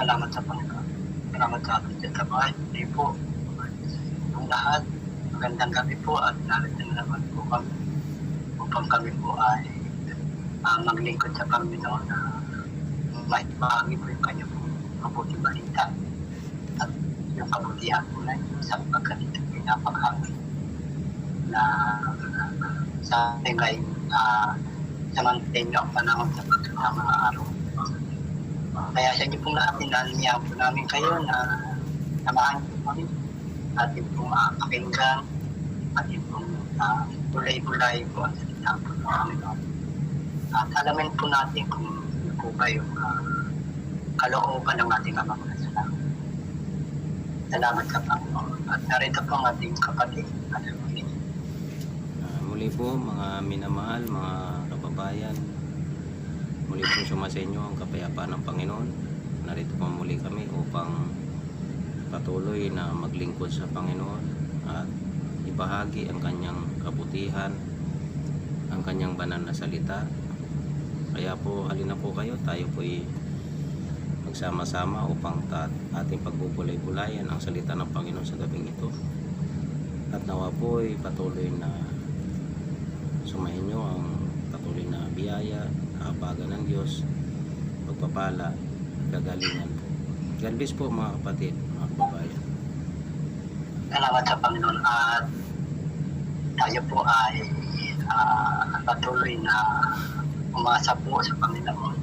Salamat sa Panginoon. Salamat sa ating kabahay. Hindi po. Ang lahat. Magandang gabi po at narito na naman po kami upang kami po ay maglingkod sa Panginoon na maibahagi po yung kanyang mabuting balita at yung kabutihan po na yun sapagkat ito pinapaghangin na sa ating ngayon samantin ang panahon sa mga araw. Kaya sa inyo pong lahat, ninaniyang po namin kayo na samahan po kami ating pong pakinggan, ating pong bulay-bulay po ang salita po ng Panginoon. At alamin po natin kung ano po ba yung kalooban ng ating Amang Nasalamat. Salamat sa Panginoon. At narito po ang ating kapatid. Muli po mga minamahal, mga kababayan, muli po sumasa inyo ang kapayapaan ng Panginoon. Narito po muli kami upang patuloy na maglingkod sa Panginoon at ibahagi ang kanyang kabutihan, ang kanyang banal na salita. Kaya po halina po kayo, tayo po magsama-sama upang ating pagbubulay-bulayan ang salita ng Panginoon sa gabing ito. At nawa po ay patuloy na sumahin nyo ang patuloy na biyaya, kahabagan ng Diyos, pagpapala, kagalingan po. God bless po mga kapatid, mga kababayan. Salamat sa Panginoon at tayo po ay patuloy na umasa po sa Panginoon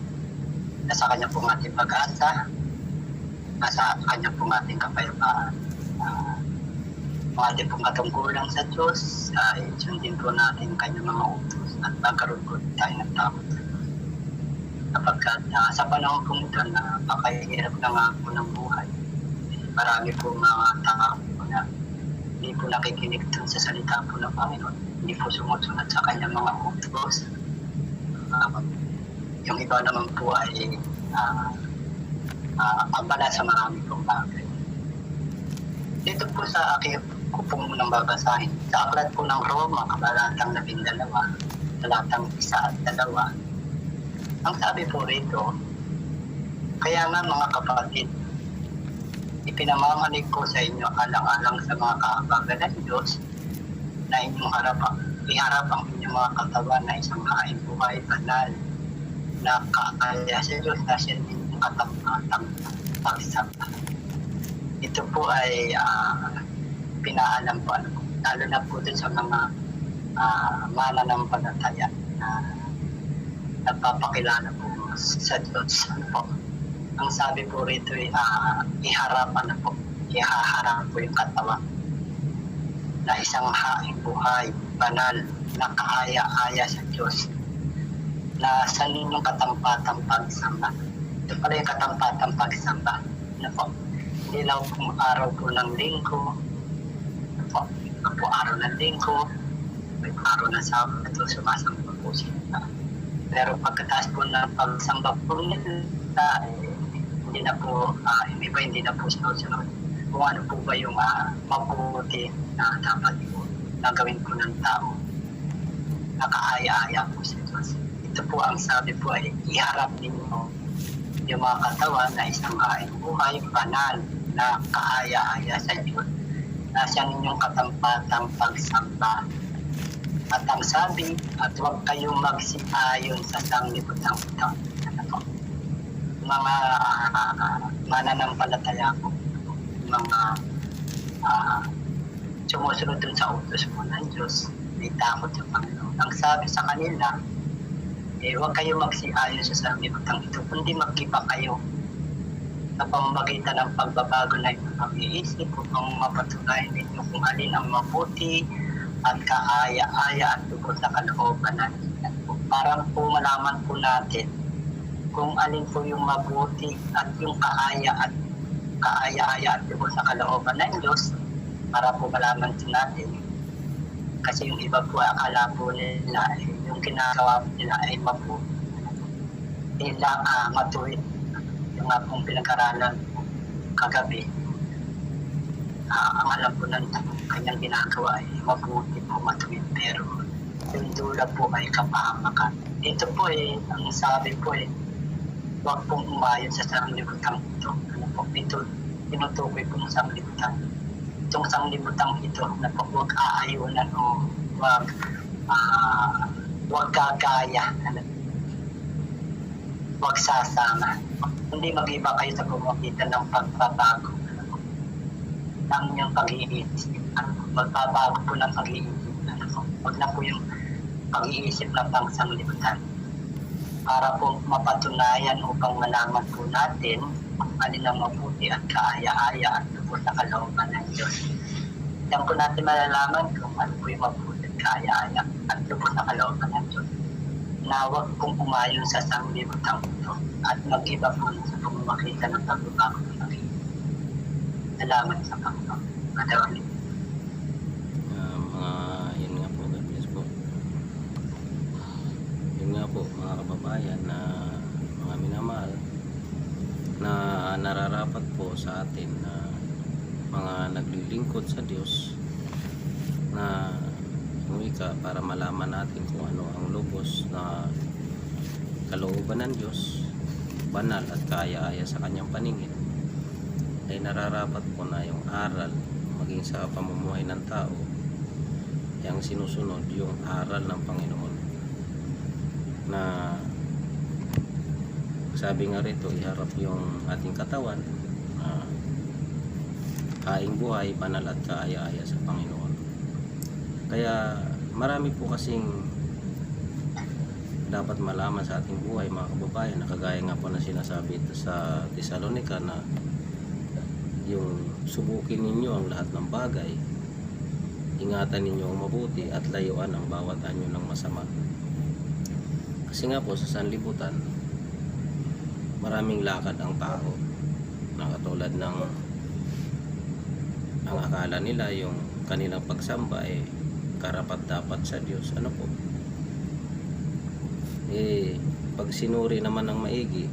na sa kanya pong ating pag-asa, nasa kanya pong ating kapayapaan. Mga ating pong katungkulan sa Diyos, sundin po natin kanyang mga utos at magkaroon po tayo ng tawad. Sapagkat sa panahon po ito na pakahirap na nga po ng buhay, marami po mga tao po na hindi po nakikinig dun sa salita po ng Panginoon, hindi po sumusunod sa kanyang mga utos. Yung iba naman po ay abala sa marami pong bagay. Dito po sa aking kupong munang babasahin, sa aklat po ng Roma, kabalatang 12, talatang 1 at 2, ang sabi po rito, kaya nga mga kapatid, ipinamamalig ko sa inyo alang-alang sa mga kahabagan ng Diyos na inyong iharap ang inyong mga katawan na isang haing buhay banal na kaaya sa Diyos na siya inyong katapatang pagsama. Ito po ay pinaalam po, lalo na po dun sa mga mananampalataya na nagpapakilala po sa Diyos. Ang sabi po rito ay iharapan na po, ihaharap po yung katawan na isang haing buhay, banal, na kaaya-aya sa Diyos na sa ninyong katampatang pagsamba. Ito pala yung katampatang pagsamba. Ano po? Hindi lang kung araw po ng linggo, ano po araw ng linggo, may araw ng Sabado, sumasamba po sila. Pero pagkatapos po ng pagsamba po nila, hindi na po, iba hindi na po sunod kung ano po ba yung mabuti na dapat po nagawin po ng tao. Nakaaya-aya po sa Diyos. Ito po ang sabi po ay iharap ninyo yung mga katawan na isang haing buhay, banal, na kaaya-aya sa Diyos. Nasa ninyong katampatang pagsamba. At ang sabi, at huwag kayong magsiayon sa sanglibutan-butan. Mga mananampalataya po, mga sumusunod dun sa utos po ng Diyos, may takot sa Panginoon. Ang sabi sa kanila, huwag kayong magsiayon sa sanglibutan ito, kundi magkipa kayo sa pamamagitan ng pagbabago na inyong pag-iisip upang mapatunayan ninyo kung alin ang mabuti at kaaya-aya at tugod sa kalooban natin. Para po malaman po natin kung alin po yung mabuti at yung kaaya-aya at tugod sa kalooban ng Diyos, para po malaman po natin. Kasi yung iba po akala po nila yung ginagawa nila ay mabuti. Hindi lang matuwid. Yung nga pong pinag-aralan kagabi, ang alam po ng kanyang ginagawa ay mabuti po, matuwid, pero yung dula po ay kapahamakan. Ito po ang sabi po huwag pong umayon sa sanglibutang ito. Ano po, ito, tinutukoy po ng sanglibutang. Itong sanglibutang ito na po huwag aayunan o huwag gagaya. Ano, huwag sasama. Hindi mag-iba kayo sa pamamagitan ng pagbabago ng inyong pag-iisip. Magbabago po ng pag-iisip. Huwag na po yung pag-iisip ng pangsanglibutan. Para po mapatunayan upang malaman po natin kung alin ang mabuti at kaaya-aya at lubos na kalooban ng Diyos. Diyan po natin malalaman kung ano po yung mabuti at kaaya-aya at lubos na kalooban ng Diyos. Na huwag pong umayon sa sanglibutang ito at mag-iba po sa pamamagitan ng pagbabago ng pag-iisip. Salamat sa Panginoon. Madawali. Yun nga po, God bless po. Yun nga po, mga kababayan na mga minamahal, na nararapat po sa atin na mga naglilingkod sa Diyos na umika para malaman natin kung ano ang lubos na kalooban ng Diyos, banal at kaaya-aya sa kanyang paningin, ay nararapat po na yung aral maging sa pamumuhay ng tao yung sinusunod yung aral ng Panginoon na sabi nga rito, iharap yung ating katawan kaing buhay, banal at kaaya-aya sa Panginoon. Kaya marami po kasing dapat malaman sa ating buhay, mga kababayan, na kagaya nga po na sinasabi sa Thessalonica na yung subukin ninyo ang lahat ng bagay, ingatan ninyo ang mabuti at layuan ang bawat anyo ng masama. Kasi nga po sa sanlibutan maraming lakad ang tao na katulad ng ang akala nila yung kanilang pagsamba karapat dapat sa Diyos. Ano po, pag sinuri naman ng maigi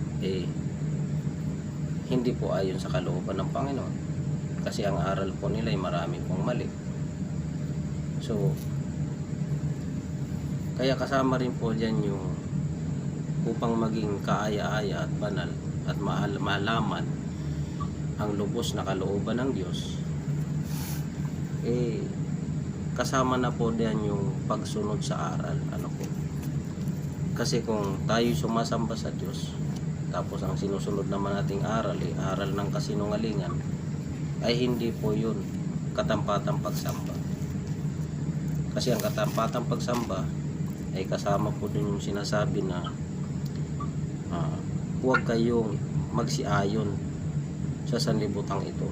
hindi po ayon sa kalooban ng Panginoon, kasi ang aral po nila ay marami pong mali. So kaya kasama rin po dyan yung upang maging kaaya-aya at banal at malaman ang lubos na kalooban ng Diyos, kasama na po diyan yung pagsunod sa aral. Ano po, kasi kung tayo sumasamba sa Diyos tapos ang sinusunod naman nating aral aral ng kasinungalingan, ay hindi po yun katampatang pagsamba. Kasi ang katampatang pagsamba ay kasama po din yung sinasabi na huwag kayong magsiayon sa sanlibutang ito,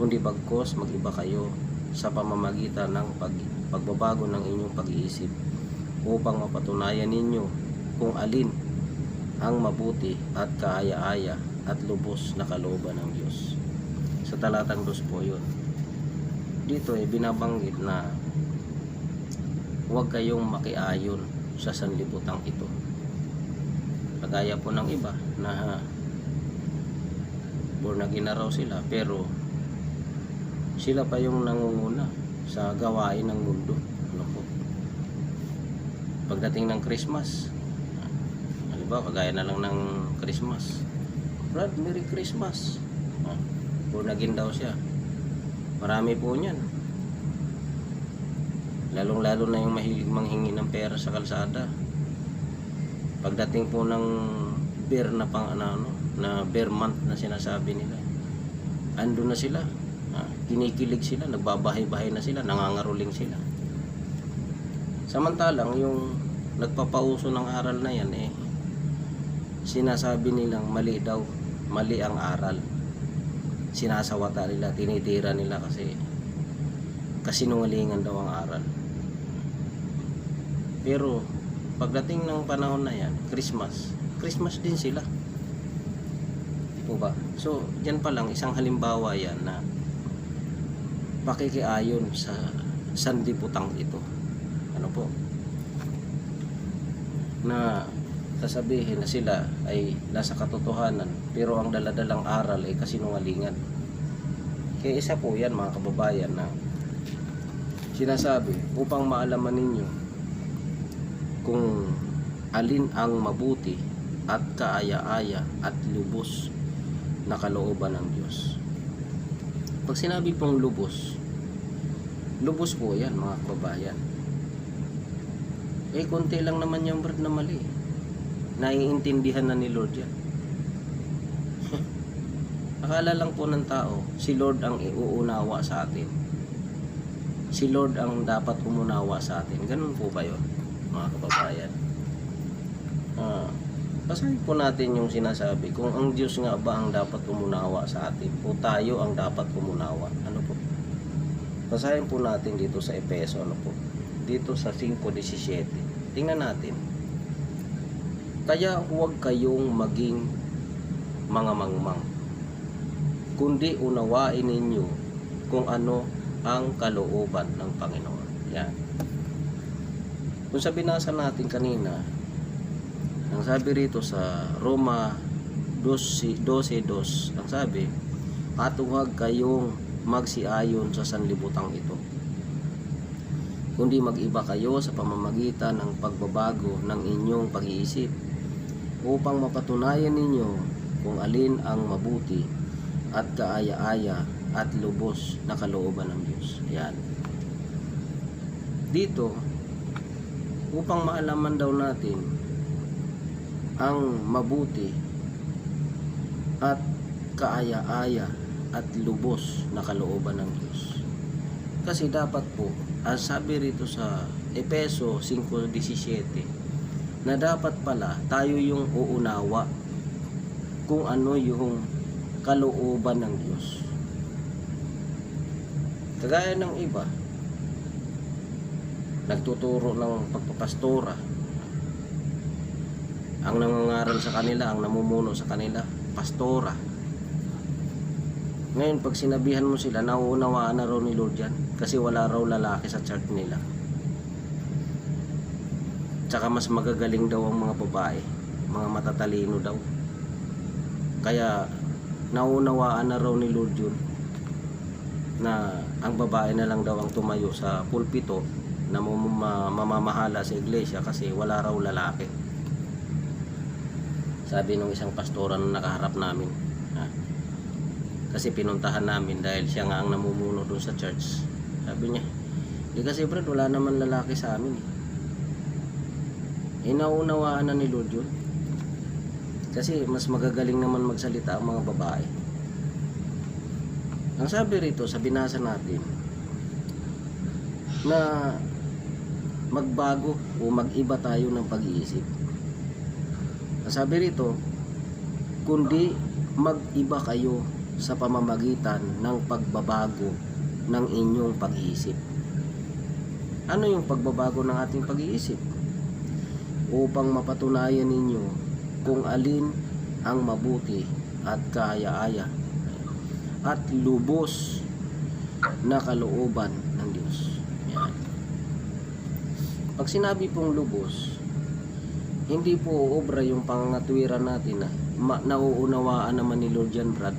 kundi bagkos mag-iba kayo sa pamamagitan ng pagbabago ng inyong pag-iisip upang mapatunayan ninyo kung alin ang mabuti at kaaya-aya at lubos na kalooban ng Diyos. Sa talatang 2 po yun. Dito binabanggit na huwag kayong makiayon sa sanlibutang ito. Kagaya po ng iba na born again na raw sila, pero sila pa yung nangunguna sa gawain ng mundo. Ano po, pagdating ng Christmas, halimbawa kagaya na lang ng Christmas, Brad, Merry Christmas, born again daw siya. Marami po niyan, lalong-lalo na yung mahilig manghingi ng pera sa kalsada. Pagdating po ng bear na na bear month na sinasabi nila, ando na sila, kinikilig sila, nagbabahay-bahay na sila, nangangaruling sila. Samantalang yung nagpapauso ng aral na yan sinasabi nilang mali daw, mali ang aral. Sinasawata nila, tinitira nila kasi kasinungalingan daw ang aral. Pero pagdating ng panahon na yan, Christmas din sila, di po ba? So dyan pa lang isang halimbawa yan na pakikiayon sa sanlibutang ito. Ano po, na sasabihin na sila ay nasa katotohanan pero ang daladalang aral ay kasinungalingan. Kaya isa po yan, mga kababayan, na sinasabi upang maalaman ninyo kung alin ang mabuti at kaaya-aya at lubos na kalooban ng Diyos. Pag sinabi pong lubos, lubos po yan mga kababayan. Konti lang naman yung word na mali. Naiintindihan na ni Lord yan. Akala lang po ng tao, si Lord ang iuunawa sa atin. Si Lord ang dapat umunawa sa atin. Ganun po ba yun, mga kababayan? Basahin po natin yung sinasabi. Kung ang Diyos nga ba ang dapat umunawa sa atin o tayo ang dapat umunawa. Ano po? Basahin po natin dito sa Efeso. Ano po? Dito sa 5:17. Tingnan natin. Kaya huwag kayong maging mga mangmang, kundi unawain ninyo kung ano ang kalooban ng Panginoon. Yan. Kung sa binasa natin kanina, ang sabi rito sa Roma 12:2, ang sabi, at huwag kayong magsiayon sa sanlibutan ito, kundi mag-iba kayo sa pamamagitan ng pagbabago ng inyong pag-iisip, upang mapatunayan ninyo kung alin ang mabuti at kaaya-aya at lubos na kalooban ng Diyos. Yan. Dito, upang maalaman daw natin ang mabuti at kaaya-aya at lubos na kalooban ng Diyos. Kasi dapat po, ang sabi rito sa Efeso 5:17, na dapat pala tayo yung uunawa kung ano yung kalooban ng Diyos. Kagaya ng iba, nagtuturo ng pagpapastora, ang nangangaral sa kanila, ang namumuno sa kanila, pastora. Ngayon, pag sinabihan mo sila, nauunawaan na raw ni Lord yan kasi wala raw lalaki sa church nila. Tsaka mas magagaling daw ang mga babae, mga matatalino daw. Kaya naunawaan na raw ni Lord yun, na ang babae na lang daw ang tumayo sa pulpito na mamamahala sa iglesia kasi wala raw lalaki. Sabi ng isang pastora na nakaharap namin, kasi pinuntahan namin dahil siya nga ang namumuno doon sa church. Sabi niya, kasi Brad, wala naman lalaki sa amin. Naunawaan na ni Lord yun. Kasi mas magagaling naman magsalita ang mga babae. Ang sabi rito sa binasa natin, na magbago o mag-iba tayo ng pag-iisip. Ang sabi rito, kundi mag-iba kayo sa pamamagitan ng pagbabago ng inyong pag-iisip. Ano yung pagbabago ng ating pag-iisip? Upang mapatunayan ninyo kung alin ang mabuti at kaaya-aya at lubos na kalooban ng Diyos. Yan. Pag sinabi pong lubos, hindi po obra yung pangangatwiran natin na nauunawaan naman ni Lord yan, Brad.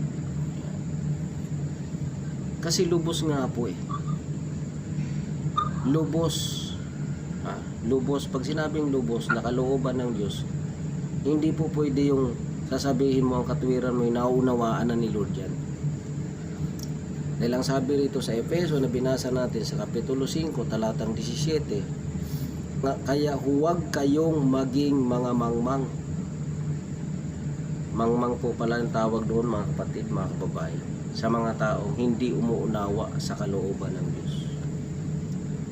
Kasi lubos nga po lubos. Lubos, pag sinabing lubos na kalooban ng Diyos, hindi po pwede yung sasabihin mo ang katwiran mo yung nauunawaan na ni Lord yan. Dahil ang sabi rito sa Efeso na binasa natin sa Kapitulo 5 talatang 17, kaya huwag kayong maging mga mangmang. Mangmang po pala ang tawag doon, mga kapatid, mga kababayan, sa mga taong hindi umuunawa sa kalooban ng Diyos.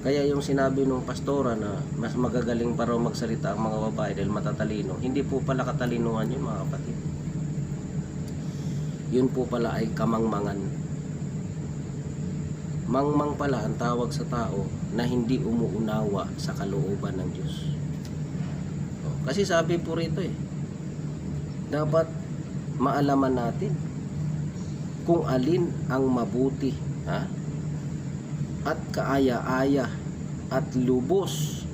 Kaya yung sinabi ng pastora na mas magagaling pa raw magsalita ang mga babae dahil matatalino, hindi po pala katalinuhan yun, mga kapatid. Yun po pala ay kamangmangan. Mangmang pala ang tawag sa tao na hindi umuunawa sa kalooban ng Diyos. Kasi sabi po rito dapat maalaman natin kung alin ang mabuti, at kaaya-aya at lubos,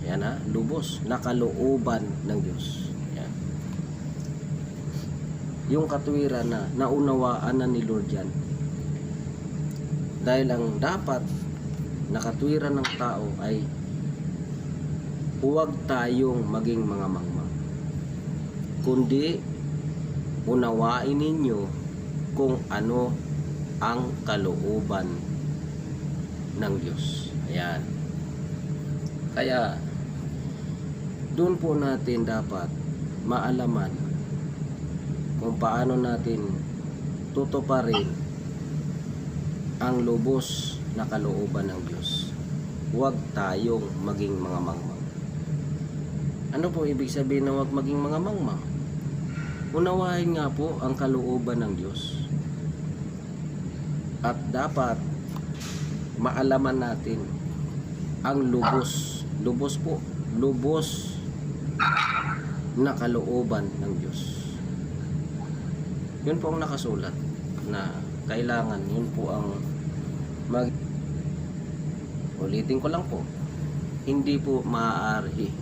lubos na kalooban ng Diyos. Yan. Yung katwiran na naunawaan na ni Lord yan. Dahil ang dapat na katwiran ng tao ay huwag tayong maging mga mangmang, kundi unawain ninyo kung ano ang kalooban ng Diyos. Ayan. Kaya doon po natin dapat maalaman kung paano natin tutuparin ang lubos na kalooban ng Diyos. Huwag tayong maging mga mangmang. Ano po ibig sabihin ng huwag maging mga mangmang? Unawain nga po ang kalooban ng Diyos. At dapat maalaman natin ang lubos na kalooban ng Diyos. Yun po ang nakasulat na kailangan, yun po ang ulitin ko lang po, hindi po maaari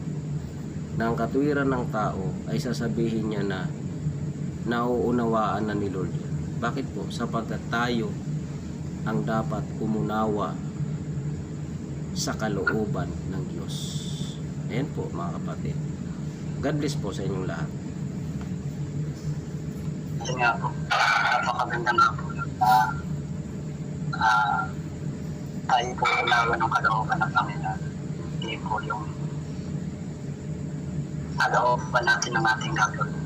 na ang katwiran ng tao ay sasabihin niya na nauunawaan na ni Lord. Bakit po? Sapagkat tayo ang dapat umunawa sa kalooban ng Diyos. Ayan po mga kapatid. God bless po sa inyong lahat. Yun nga po, napakaganda nga po tayo po unawa ng kalooban ng Panginoon. Hindi po yung kalooban natin ng ating gagawin.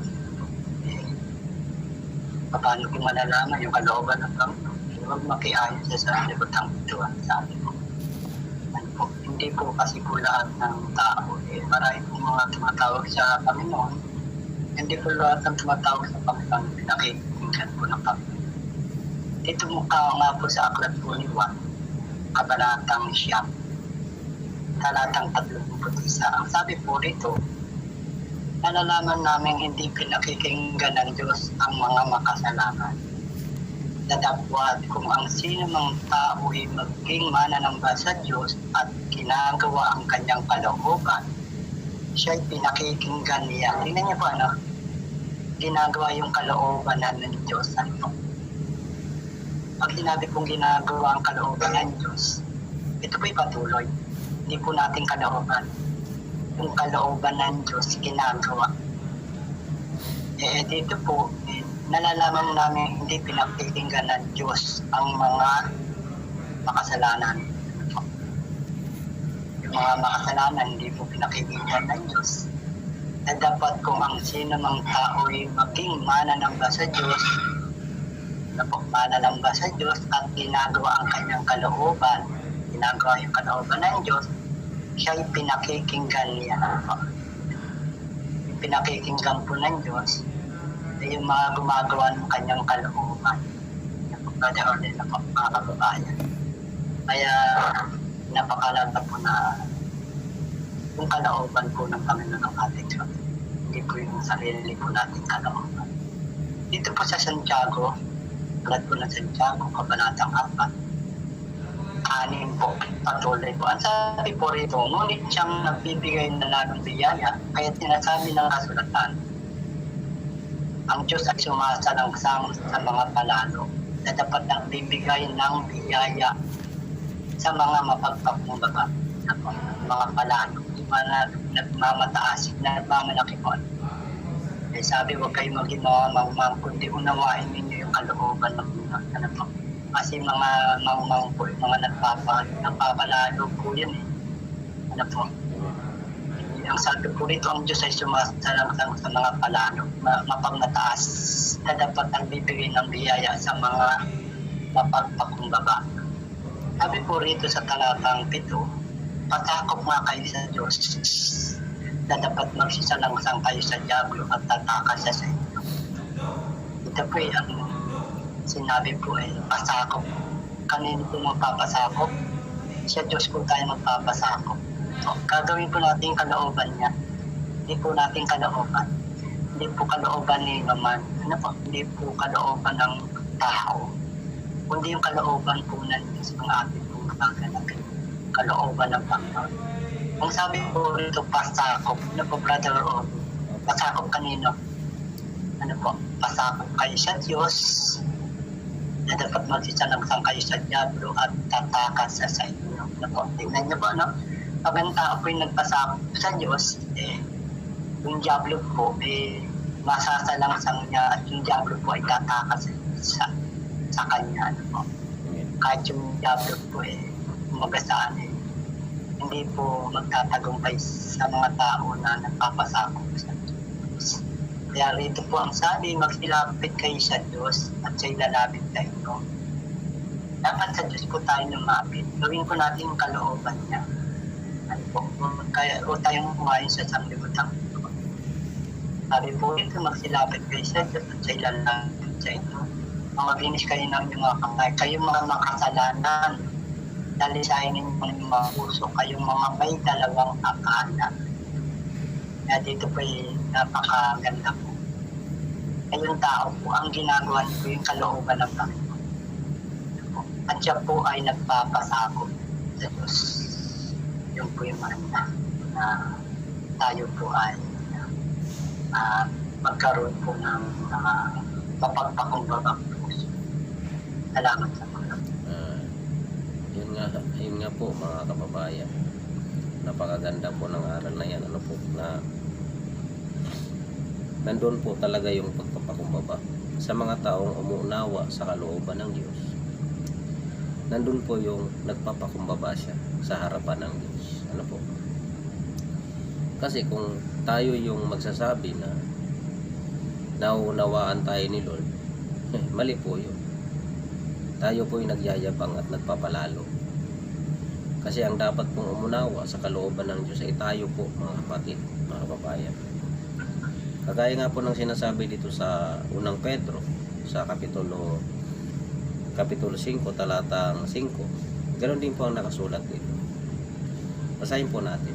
Paano kung malalaman yung kalooban ng Panginoon? Huwag makiayon sa libutang ito. Sabi po, hindi po kasi po lahat ng tao. Marami po mga tumatawag sa Panginoon. Hindi po lahat ng tumatawag sa Panginoon pinakikinggan po ng Panginoon. Dito mukha nga po sa aklat po ni Juan, kabanatang 9, talatang 31. Ang sabi po rito, nalalaman namin hindi pinakikinggan ng Diyos ang mga makasalanan. Dadapwat kung ang sino mang tao ay maging mananamba sa Diyos at ginagawa ang kanyang kalooban, siya'y pinakikinggan niya. Tingnan niyo po ginagawa yung kalooban ng Diyos. Ano po? Pag sinabi kong ginagawa ang kalooban ng Diyos, ito po'y patuloy. Hindi po natin kalooban. Yung kalooban ng Diyos ginagawa. Dito po, nalalaman namin hindi pinakikinggan ng Diyos ang mga makasalanan. Yung mga makasalanan hindi po pinakikinggan ng Diyos. Na dapat kung ang sino mang tao ay maging mananamba sa Diyos, mananamba sa Diyos at ginagawa ang kanyang kalooban, ginagawa yung kalooban ng Diyos, siya'y pinakikinggan niya. Yung pinakikinggan po ng Diyos ay yung mga gumagawa ng kanyang kalooban. Yung brother or mga kababayan. Kaya napakalaga po na yung kalooban po ng Panginoon ng ating Diyos. Hindi po yung sarili po natin kalooban. Dito po sa Santiago, tulad po ng Santiago, kabanatang 4, 6 po, patuloy po. Ang sabi po rito, ngunit siyang nagbibigay na lalong biyaya, kaya sinasabi ng kasulatan, ang Diyos ay sumasalangsang sa mga palalo na dapat nang bibigay ng biyaya sa mga mapagpakumbaba, mga palalo, mga nagmamataas, nagmamalaki po. Eh, sabi, huwag kayo maging mga mangmang, kundi unawain ninyo yung kalooban ng ano po. Kasi mga mangmang po, mga nagpapalalo po yan eh. Ano po. Ang sabi po rito, ang Diyos ay sumasalangsang sa mga palalo, mapagmataas, na dapat ang bibigay ng biyaya sa mga mapagpakumbaba. Sabi po rito sa talatang 7, patakop nga kayo sa Diyos, na dapat magsisalangsang kayo sa diablo at tatakas sa inyo. Ito po ang sinabi po ay pasakop. Kanino po magpapasakop? Sa Diyos po tayo magpapasakop. So, gagawin po natin kalooban niya. Hindi po natin kalooban. Hindi po kalooban ni naman. Ano po? Hindi po kalooban ng tao. Kundi yung kalooban po ng Diyos ng ating po magaganap. Kalooban ng Panginoon. Kung sabi po rito, pasakop. Ano po, brother o pasakop kanino? Ano po? Pasakop kayo sa Diyos na dapat magsisalangsang kayo sa diablo at tatakas sa inyo. Ano po? Tingnan niyo po, ano? Pag ang tao po yung nagpasakop sa Diyos, yung diablo po, masasalangsang niya at yung diablo po ay tatakas sa kanya. Ano po. Amen. Kahit yung diablo po magasaan hindi po magtatagumpay sa mga tao na nagpapasakop sa Diyos. Kaya rito po ang sabi, magsilapit kayo sa Diyos at siya'y lalapit tayo. Dapat sa Diyos po tayo lumapit. Gawin po natin yung kalooban niya. Ano po, kaya o tayong kumain sa sanglibutan. Sabi po ito, magsilapit kayo sa Diyos at siya'y lalapit sa inyo. Maglinis kayo ng mga kamay. Kayong mga makasalanan, dalisahin ninyo ng mga puso, kayong mga may dalawang akala. Kaya dito po napakaganda po. Kayong tao po, ang ginagawa niyo po yung kalooban ng Panginoon. At siya po ay nagpapasakop sa Diyos. Yun po yung maganda na tayo po ay magkaroon po ng mapagpakumbabang puso. Salamat sa mga. Yun nga po mga kababayan, napakaganda po ng aral na yan. Ano po, na nandun po talaga yung pagpapakumbaba sa mga taong umuunawa sa kalooban ng Diyos. Nandun po yung nagpapakumbaba siya sa harapan ng Diyos. Ano po, kasi kung tayo yung magsasabi na nauunawaan tayo ni Lord, mali po yun. Tayo po yung nagyayabang at nagpapalalo. Kasi ang dapat pong umunawa sa kalooban ng Diyos ay tayo po, mga kapatid, mga kababayan. Kagaya nga po ng sinasabi dito sa unang Pedro, sa kapitulo 5, talatang 5. Ganon din po ang nakasulat dito. Basahin po natin.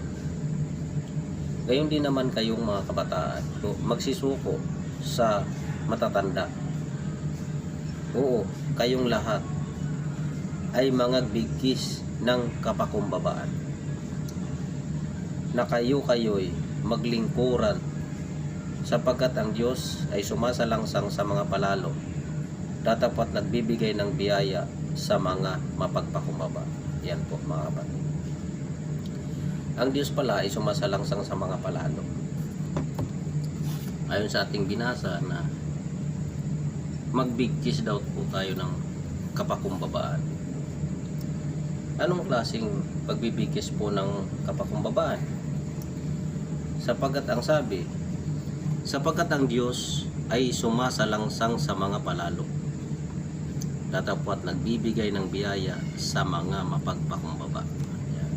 Gayon din naman kayong mga kabataan, magsisuko sa matatanda. Oo, kayong lahat ay mga bigkis ng kapakumbabaan, na kayo'y maglingkuran, sapagkat ang Diyos ay sumasalangsang sa mga palalo, datapat nagbibigay ng biyaya sa mga mapagpakumbaba. Yan po mga kapatid. Ang Diyos pala ay sumasalangsang sa mga palalo. Ayon sa ating binasa na magbigkis daw po tayo ng kapakumbabaan. Anong klaseng pagbibigkis po ng kapakumbabaan? Sapagkat ang sabi, sapagkat ang Diyos ay sumasalangsang sa mga palalo, datapwat nagbibigay ng biyaya sa mga mapagpakumbaba. Yan.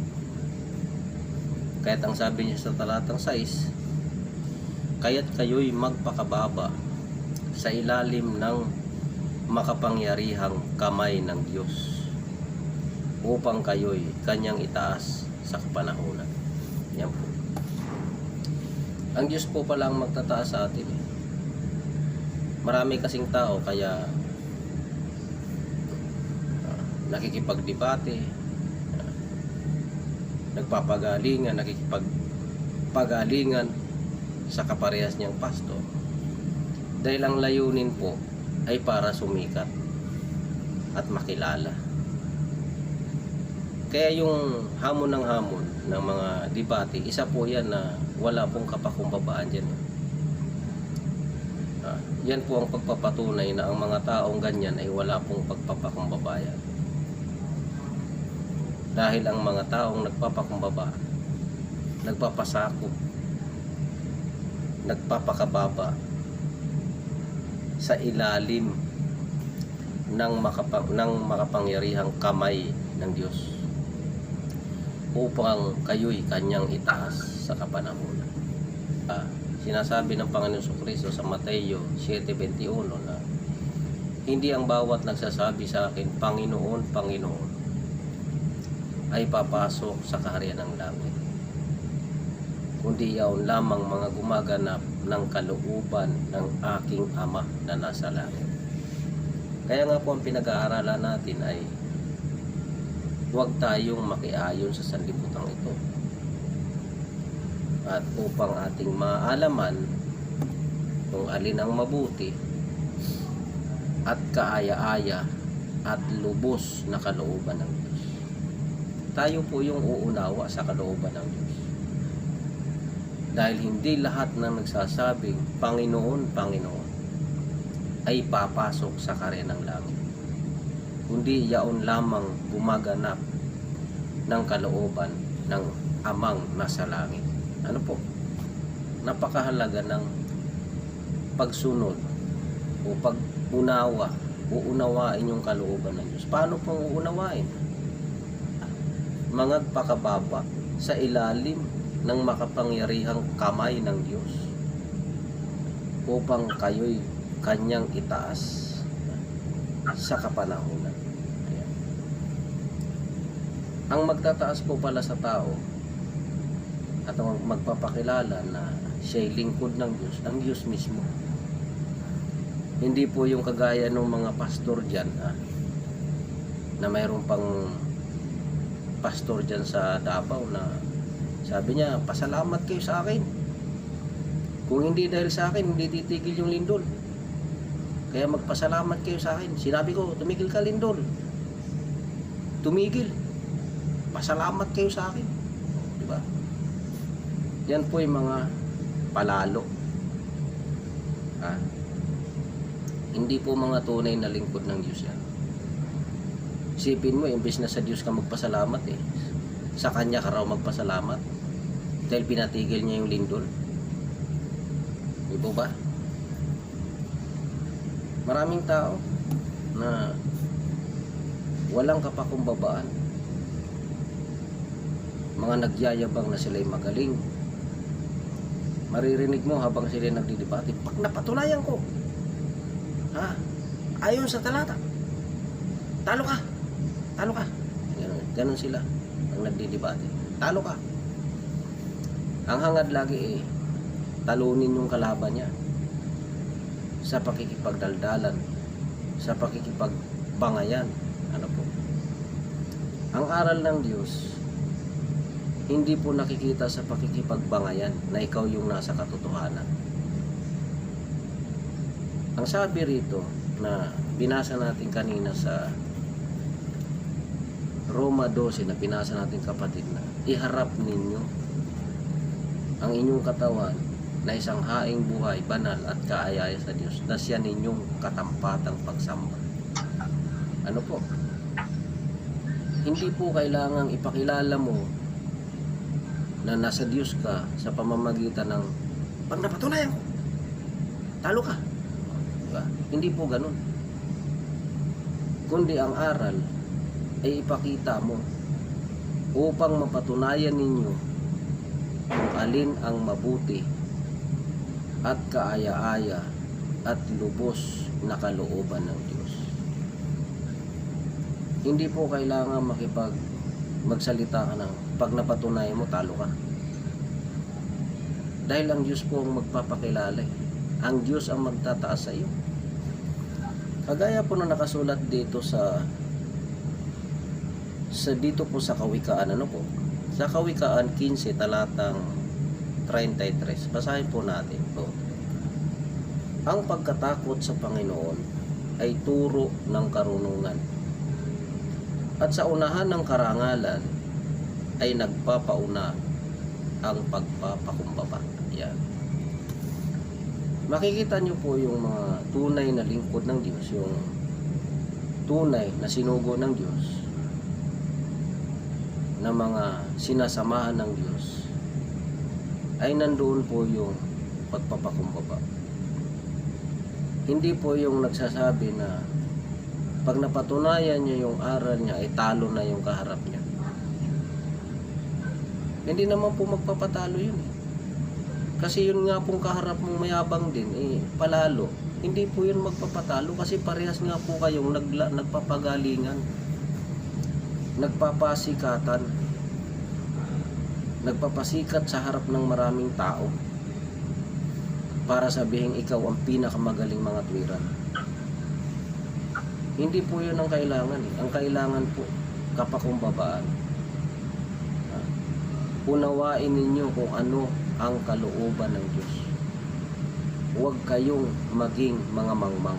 Kaya't ang sabi niya sa talatang 6, kaya't kayo'y magpakababa sa ilalim ng makapangyarihang kamay ng Diyos, upang kayo'y kanyang itaas sa kapanahunan. Yan po. Ang Diyos po pala ang magtataas sa atin. Marami kasing tao kaya nakikipagdebate, nagpapagalingan, nakikipagpagalingan sa kaparehas niyang pastor, dahil ang layunin po ay para sumikat at makilala. Kaya yung hamon ng hamon ng mga debate, isa po yan na wala pong kapakumbabaan dyan. Yan po ang pagpapatunay na ang mga taong ganyan ay wala pong pagpapakumbabaan. Dahil ang mga taong nagpapakumbaba, nagpapasakop, nagpapakababa sa ilalim ng makapangyarihang kamay ng Diyos, upang kayo'y kanyang itaas sa kapanahunan. Sinasabi ng Panginoon Jesucristo sa Mateo 7:21 na hindi ang bawat nagsasabi sa akin, Panginoon, Panginoon, ay papasok sa kaharian ng langit, kundi yaon lamang mga gumaganap ng kalooban ng aking Ama na nasa langit. Kaya nga po ang pinag-aaralan natin ay huwag tayong makiayon sa sanlibutan ito, at upang ating maalaman kung alin ang mabuti at kaaya-aya at lubos na kalooban ng Diyos. Tayo po yung uunawa sa kalooban ng Diyos. Dahil hindi lahat ng nagsasabing Panginoon, Panginoon ay papasok sa karenang langit, kundi yaon lamang gumaganap ng kalooban ng Amang nasa langit. Ano po? Napakahalaga ng pagsunod o pag-unawa, uunawain yung kalooban ng Diyos. Paano pong uunawain? Mangagpakababa sa ilalim ng makapangyarihang kamay ng Diyos upang kayo'y kanyang itaas sa kapanahunan. Ayan. Ang magtataas po pala sa tao at ang magpapakilala na siya'y lingkod ng Diyos, ang Diyos mismo. Hindi po yung kagaya ng mga pastor dyan na mayroon pang pastor dyan sa Davao na sabi niya, pasalamat kayo sa akin. Kung hindi dahil sa akin, hindi titigil yung lindol. Kaya magpasalamat kayo sa akin. Sinabi ko, tumigil ka lindol. Tumigil. Pasalamat kayo sa akin. Diba? Yan po yung mga palalo. Hindi po mga tunay na lingkod ng Diyos yan. Isipin mo, imbes na sa Diyos ka magpasalamat sa Kanya ka raw magpasalamat dahil pinatigil niya yung lindol. Di po ba? Maraming tao na walang kapakumbabaan, mga nagyayabang na sila'y magaling. Maririnig mo habang sila'y nagdidebate, pag napatunayan ko ayon sa talata, talo ka. Ganun sila ang nagdidebate, talo ka. Ang hangad lagi talunin yung kalaban niya sa pakikipagdaldalan, sa pakikipagbangayan. Ano po? Ang aral ng Diyos hindi po nakikita sa pakikipagbangayan na ikaw yung nasa katotohanan. Ang sabi rito na binasa natin kanina sa Roma 12 na binasa natin kapatid, na iharap ninyo ang inyong katawan na isang haing buhay, banal at kaaya sa Diyos, na siya ninyong katampatang pagsamba. Ano po? Hindi po kailangang ipakilala mo na nasa Diyos ka sa pamamagitan ng pag napatunayan ko, talo ka. Diba? Hindi po ganun. Kundi ang aral ay ipakita mo upang mapatunayan ninyo kung alin ang mabuti at kaaya-aya at lubos na kalooban ng Diyos. Hindi po kailangan magsalita ka ng pag napatunayan mo, talo ka. Dahil ang Diyos po ang magpapakilala. Ang Diyos ang magtataas sa iyo. Kagaya po na nakasulat dito dito po sa Kawikaan, ano po? Sa Kawikaan 15 talatang 33. Basahin po natin po. Ang pagkatakot sa Panginoon ay turo ng karunungan, at sa unahan ng karangalan ay nagpapauna ang pagpapakumbaba. Yan. Makikita nyo po yung mga tunay na lingkod ng Diyos, yung tunay na sinugo ng Diyos, na mga sinasamahan ng Diyos, ay nandoon po yung pagpapakumbaba. Hindi po yung nagsasabi na pag napatunayan niya yung aral niya ay talo na yung kaharap niya. Hindi naman po magpapatalo yun Kasi yun nga pong kaharap mong mayabang din palalo. Hindi po yun magpapatalo kasi parehas nga po kayong nagpapagalingan, nagpapasikatan, nagpapasikat sa harap ng maraming tao para sabihin ikaw ang pinakamagaling mga tuwiran. Hindi po yun ang kailangan. Ang kailangan po kapakumbabaan. Unawain ninyo kung ano ang kalooban ng Diyos. Huwag kayong maging mga mangmang.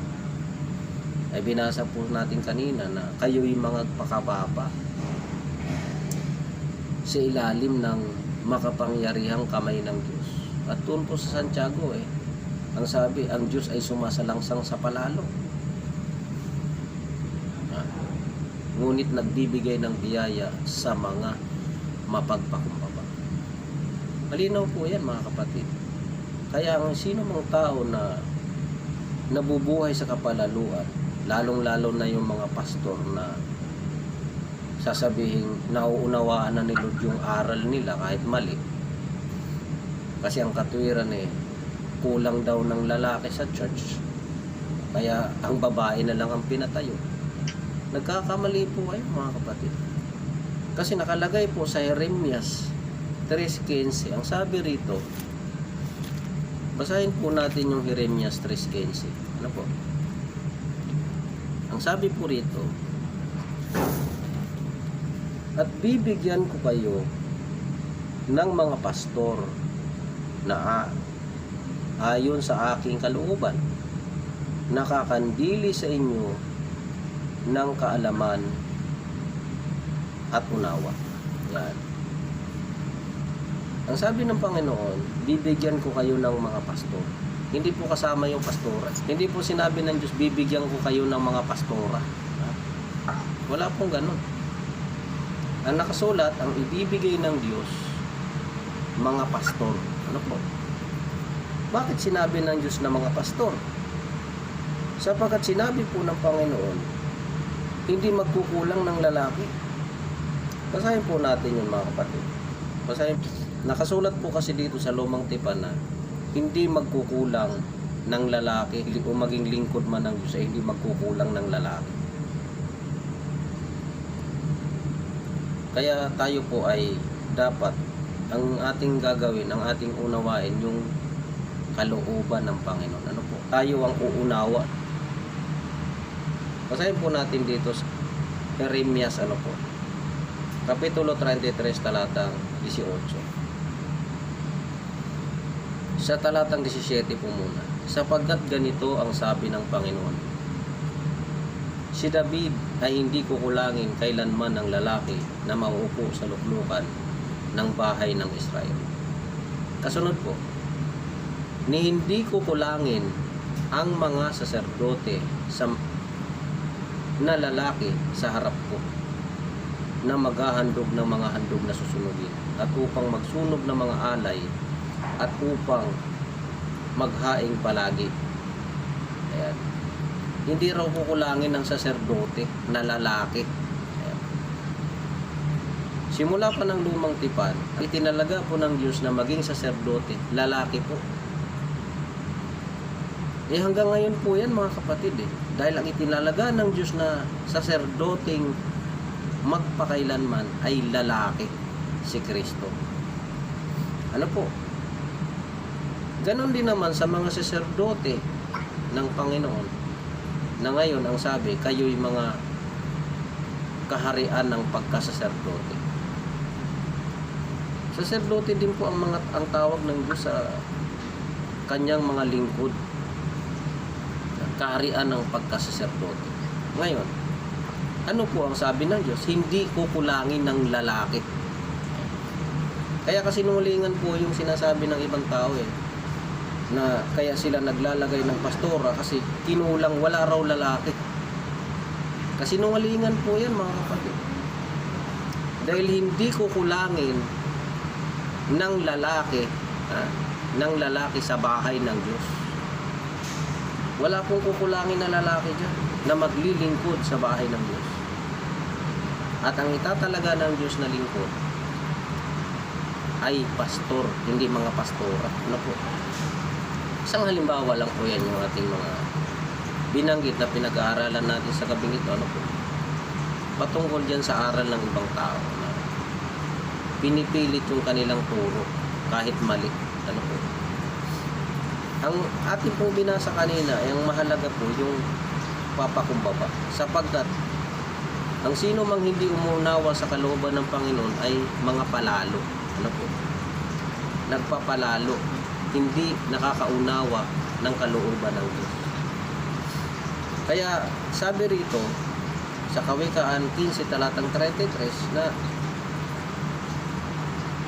Ay binasa po natin kanina na kayo'y mga pakababa sa ilalim ng makapangyarihang kamay ng Diyos At doon po sa Santiago ang sabi, ang Diyos ay sumasalangsang sa palalo. Ngunit nagbibigay ng biyaya sa mga mapagpakumbaba. Malinaw po yan mga kapatid. Kaya ang sino mang tao na nabubuhay sa kapalaluan, lalong-lalo na yung mga pastor na sasabihin nauunawaan na ni Lord yung aral nila kahit mali. Kasi ang katwiran kulang daw ng lalaki sa church. Kaya ang babae na lang ang pinatayo. Nagkakamali po kayo mga kapatid. Kasi nakalagay po sa Jeremias 3:15, ang sabi rito, basahin po natin yung Jeremias 3:15. Ano po? Ang sabi po rito, at bibigyan ko kayo ng mga pastor na ayon sa aking kalooban, nakakandili sa inyo ng kaalaman at unawa. Yan. Ang sabi ng Panginoon, bibigyan ko kayo ng mga pastor. Hindi po kasama yung pastora. Hindi po sinabi ng Diyos, bibigyan ko kayo ng mga pastora. Wala pong ganun. Ang nakasulat, ang ibibigay ng Diyos, mga pastor. Ano po? Bakit sinabi ng Diyos na mga pastor? Sapagkat sinabi po ng Panginoon, hindi magkukulang ng lalaki. Basahin po natin yun mga kapatid. Basahin. Nakasulat po kasi dito sa Lumang Tipan na hindi magkukulang ng lalaki o maging lingkod man ng Diyos ay hindi magkukulang ng lalaki. Kaya tayo po ay dapat ang ating gagawin, ang ating unawain yung kalooban ng Panginoon. Ano po? Tayo ang uunawa. Basahin po natin dito sa Jeremias Kapitulo 33, talatang 18. Sa talatang 17 po muna. Sapagkat ganito ang sabi ng Panginoon, si David ay hindi kukulangin kailanman ng lalaki na mauupo sa luklukan ng bahay ng Israel. Kasunod po, ni hindi kukulangin ang mga saserdote na lalaki sa harap ko na maghahandog ng mga handog na susunugin at upang magsunog ng mga alay at upang maghaing palagi. Ayan. Hindi raw kukulangin ng saserdote na lalaki. Ayan. Simula pa ng Lumang Tipan, itinalaga po ng Diyos na maging saserdote, lalaki po. Hanggang ngayon po yan mga kapatid dahil ang itinalaga ng Diyos na saserdoting magpakailanman ay lalaki, si Kristo. Ano po? Ganon din naman sa mga saserdote ng Panginoon na ngayon ang sabi, kayo'y mga kaharian ng pagkasaserdote. Saserdote din po ang tawag ng Diyos sa kanyang mga lingkod, kaharian ng pagkasaserdote. Ngayon, ano po ang sabi ng Diyos? Hindi kukulangin ng lalaki. Kaya kasinungalingan po yung sinasabi ng ibang tao na kaya sila naglalagay ng pastora kasi kinulang, wala raw lalaki. Kasinungalingan po yan mga kapatid. Dahil hindi kukulangin ng lalaki sa bahay ng Diyos. Wala pong kukulangin na lalaki dyan na maglilingkod sa bahay ng Diyos. At ang itatalaga ng Diyos na lingkod ay pastor, hindi mga pastora. Ano po? Isang halimbawa lang po yan yung ating mga binanggit na pinag-aaralan natin sa gabing ito. Ano po? Patungkol dyan sa aral ng ibang tao na pinipilit yung kanilang turo kahit mali. Ano po? Ang ating pong binasa kanina, ang mahalaga po yung papakumbaba. Sapagkat ang sino mang hindi umunawa sa kalooban ng Panginoon ay mga palalo. Ano po? Nagpapalalo. Hindi nakakaunawa ng kalooban ng Diyos. Kaya sabi rito sa Kawikaan 15 talatang 33 na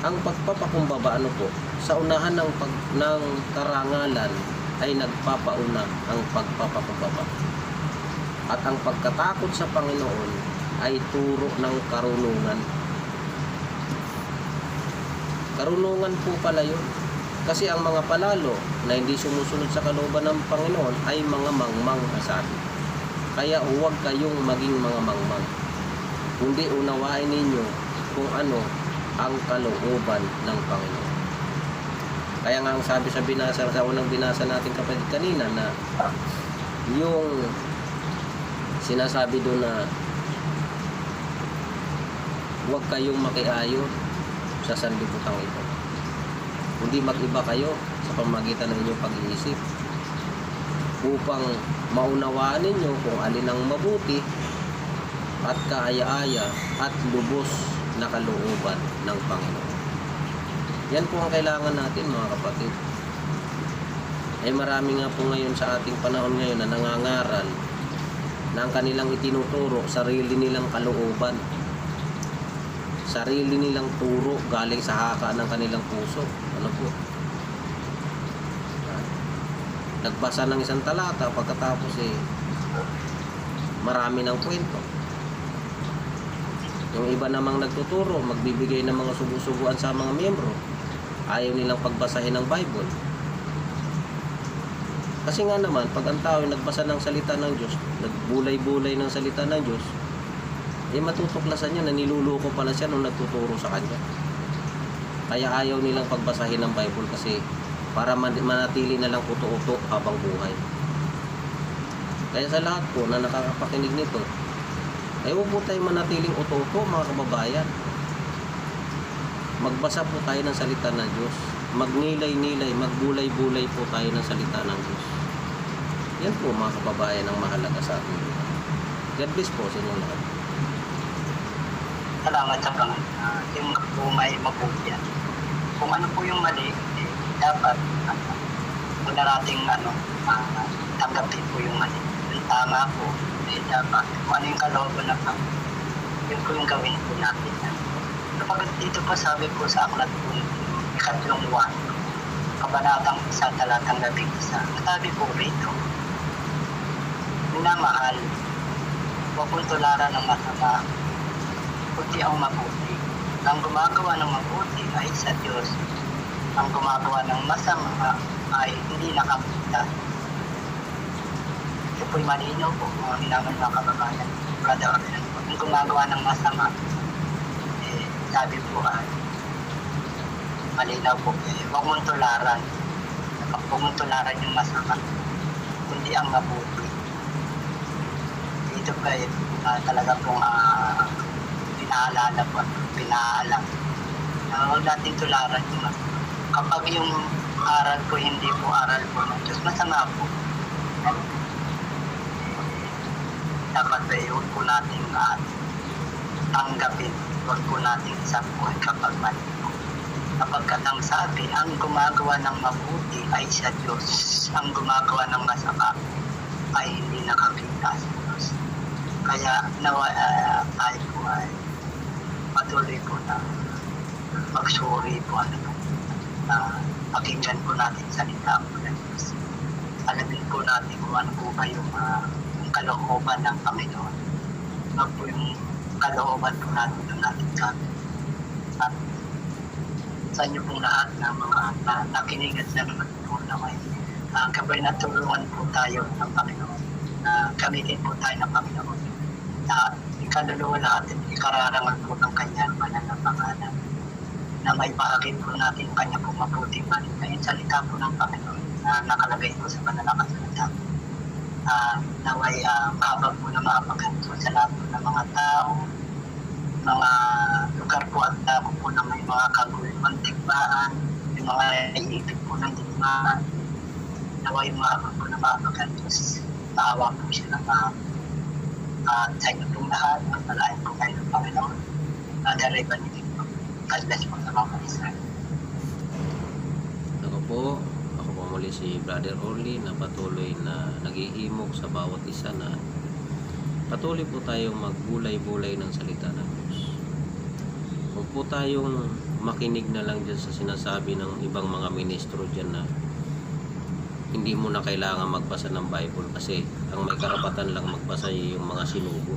ang pagpapakumbaba ano po, sa unahan ng karangalan ay nagpapauna ang pagpapakumbaba. At ang pagkatakot sa Panginoon ay turo ng karunungan. Karunungan po pala yun. Kasi ang mga palalo na hindi sumusunod sa kalooban ng Panginoon ay mga mangmang nasabi. Kaya huwag kayong maging mga mangmang. Kundi unawain ninyo kung ano ang kalooban ng Panginoon. Kaya nga ang sabi sa unang binasa natin kapatid kanina na yung sinasabi doon na huwag kayong makiayon sa sanlibutan ito. Kundi mag-iba kayo sa pamamagitan ng inyong pag-iisip upang maunawaan ninyo kung alin ang mabuti at kaaya-aya at lubos na kalooban ng Panginoon. Yan po ang kailangan natin mga kapatid. Ay marami nga po ngayon sa ating panahon ngayon na nangangaral na ang kanilang itinuturo, sarili nilang kalooban. Sarili nilang turo galing sa haka ng kanilang puso. Ano po? Nagbasa ng isang talata pagkatapos marami ng kwento. Yung iba namang nagtuturo, magbibigay ng mga subu-subuan sa mga miyembro. Ayaw nilang pagbasahin ng Bible. Kasi nga naman, pag ang tao nagbasa ng salita ng Diyos, nagbulay-bulay ng salita ng Diyos, matutuklasan niya na niluloko pala siya nung nagtuturo sa kanya. Kaya ayaw nilang pagbasahin ng Bible kasi para manatili na lang uto-uto habang buhay. Kaya sa lahat po na nakakapakinig nito, ay huwag po tayo manatiling uto-uto mga kababayan. Magbasa po tayo ng salita ng Diyos. Magnilay-nilay, magbulay-bulay po tayo ng salita ng Diyos. Yan po mga kababayan ang mahalaga sa atin. God bless po sa inyo lahat. Salamat sa Panginoon. Yung po may mabuti yan. Kung ano po yung mali, dapat muna nating tanggapin po yung mali. Yung tama po, dapat kung ano yung kalooban ng Panginoon, yun po yung gawin po natin. Kapag dito po sabi po sa aklat po ikatlong 1, kabanatang 1, talatang 11, sabi po rito, minamahal, huwag mong tularan ng masama, kundi ang mabuti. Ang gumagawa ng mabuti ay sa Diyos. Ang gumagawa ng masama ay hindi nakakita. Ito po'y malinaw po, mga minaman mga kababayan. Brother, ang gumagawa ng masama, sabi po ay malinaw po, huwag mong tularan. Huwag mong tularan yung masama, kundi ang mabuti. Dito pa talaga pong pinaalala po at pinaalam. Huwag natin tularan yung masama. Kapag yung aral po hindi po aral po ng Diyos, masama po. Dapat ba huwag po natin tanggapin. Huwag po natin isabuhay kapag mali po. Kapag katang sabi, ang gumagawa ng mabuti ay sa Diyos. Ang gumagawa ng masama ay hindi nakakita sa Diyos. Kaya nawa tayo po ay patuloy po na magsuri po pakinggan po natin salita po ng Diyos. Alamin po natin kung ano po ba yung kalooban ng Panginoon. Ano po yung kalooban po natin kami. At sa inyo pong lahat na mga nakinig at nanonood po na may kabay na tulungan po tayo ng Panginoon. Gamitin po tayo ng Panginoon. Ikaluluwa natin, ikararangan po ng kanyang banal na pangalan. Na may bahagin po natin kanya po mabuting balik. Ngayon salita po ng Panginoon na nakalagay po sa banal na kasulatan. Naway mahabag po na maapaganto sa lahat po ng mga tao, mga lugar po at tao po na may mga kagulman tigbaan, yung mga iipit po ng digmaan. Naway mahabag po na maapaganto, maawa po siya ng sa inyo pong lahat, magpalain po kayo ng Panginoon. Daray ba nito? God bless po sa mga isa. Ako po muli si Brother Orly na patuloy na naghihimok sa bawat isa na patuloy po tayong magbulay-bulay ng salita ng Diyos. Huwag po tayong makinig na lang dyan sa sinasabi ng ibang mga ministro dyan na hindi mo na kailangan magbasa ng Bible kasi ang may karapatan lang magbasa yung mga sinugo.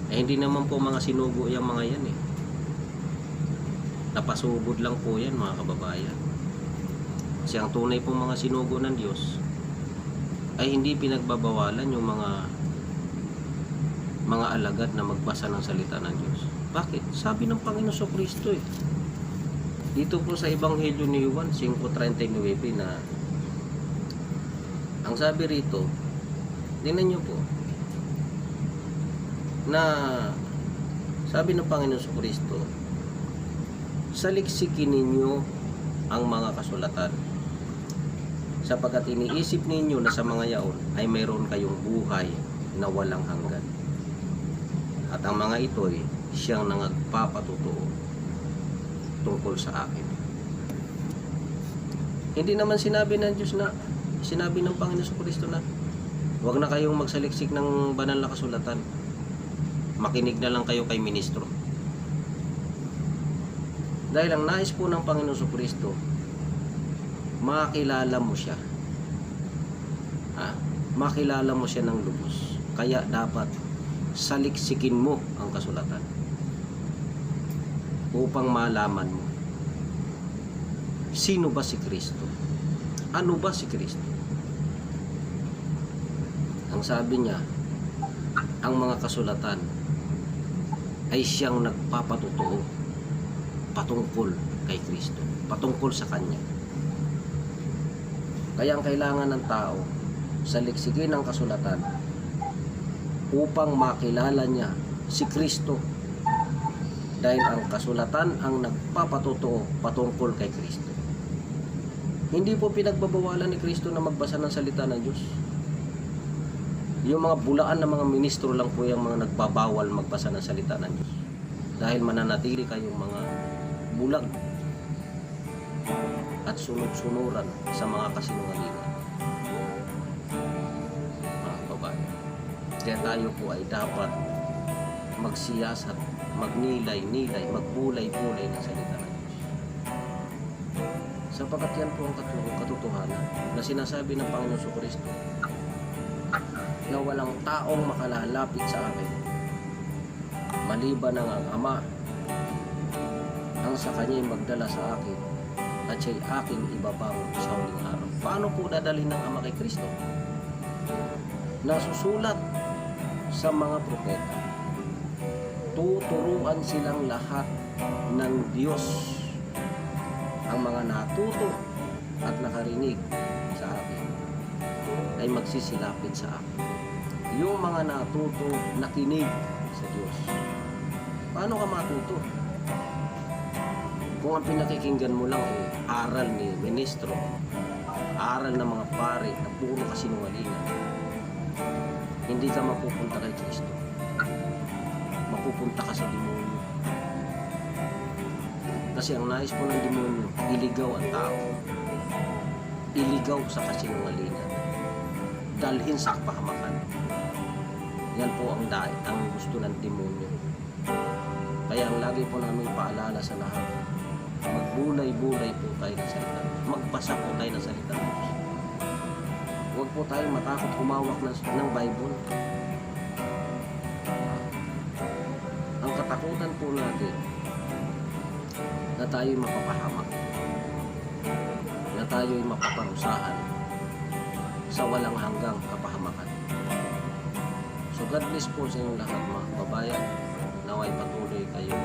Eh hindi naman po mga sinugo yung mga yan eh. Napasugod lang po yan mga kababayan. Kasi ang tunay pong mga sinugo ng Diyos ay hindi pinagbabawalan yung mga alagad na magbasa ng salita ng Diyos. Bakit? Sabi ng Panginoon Kristo eh. Dito po sa Ebanghelyo ni Juan 5:39 na ang sabi rito, tingnan nyo po, na sabi ng Panginoon Kristo, saliksikin ninyo ang mga kasulatan sapagkat iniisip ninyo na sa mga yaon ay mayroon kayong buhay na walang hanggan. At ang mga ito'y siyang nagpapatutuo tungkol sa akin. Hindi naman sinabi ng Diyos na, sinabi ng Panginoon Kristo na huwag na kayong magsaliksik ng banal na kasulatan. Makinig na lang kayo kay ministro. Dahil ang nais po ng Panginoon Kristo, makilala mo siya. Makilala mo siya ng lubos. Kaya dapat saliksikin mo ang kasulatan upang malaman mo sino ba si Kristo? Ano ba si Kristo? Ang sabi niya, ang mga kasulatan ay siyang nagpapatutuo patungkol kay Kristo, patungkol sa Kanya. Kaya ang kailangan ng tao, saliksikin ang kasulatan upang makilala niya si Kristo. Dahil ang kasulatan ang nagpapatutuo patungkol kay Kristo. Hindi po pinagbabawalan ni Kristo na magbasa ng salita ng Diyos. Yung mga bulaan na mga ministro lang po yung mga nagbabawal magbasa ng salita ng Diyos. Dahil mananatili kayong mga bulag at sunod-sunuran sa mga kasinungalingan. Mga kababayan, kaya tayo po ay dapat magsiyasat, magnilay-nilay, magbulay-bulay ng salita ng Diyos. Sapagkat yan po ang katotohanan na sinasabi ng Panginoon Kristo na walang taong makalalapit sa akin maliban ng ang Ama ang sa Kanya'y magdala sa akin at siya'y aking ibabaon sa huling araw. Paano po dadalhin ng Ama kay Kristo? Nasusulat sa mga propeta, tuturuan silang lahat ng Diyos. Ang mga natuto at nakarinig sa akin ay magsisilapit sa akin. Yung mga natuto, nakinig sa Diyos. Paano ka matuto? Kung ang pinakikinggan mo lang ay aral ni ministro, aral ng mga pare na puro kasinungalingan, hindi ka mapupunta kay Kristo. Mapupunta ka sa demonyo. Kasi ang nais po ng demonyo, iligaw ang tao. Iligaw sa kasinungalingan. Dalhin sa kapahamakan. Yan po ang gusto ng demonyo. Kaya ang lagi po namin paalala sa lahat, magbulay-bulay po tayo ng salita. Magbasa po tayo ng salita ng Diyos. Huwag po tayo matakot humawak ng Bible. Ang katakutan po natin na tayo'y mapapahamak, na tayo'y mapaparusahan sa walang hanggang kapahamakan. So God bless po sa inyong lahat mga kababayan. Naway patuloy kayo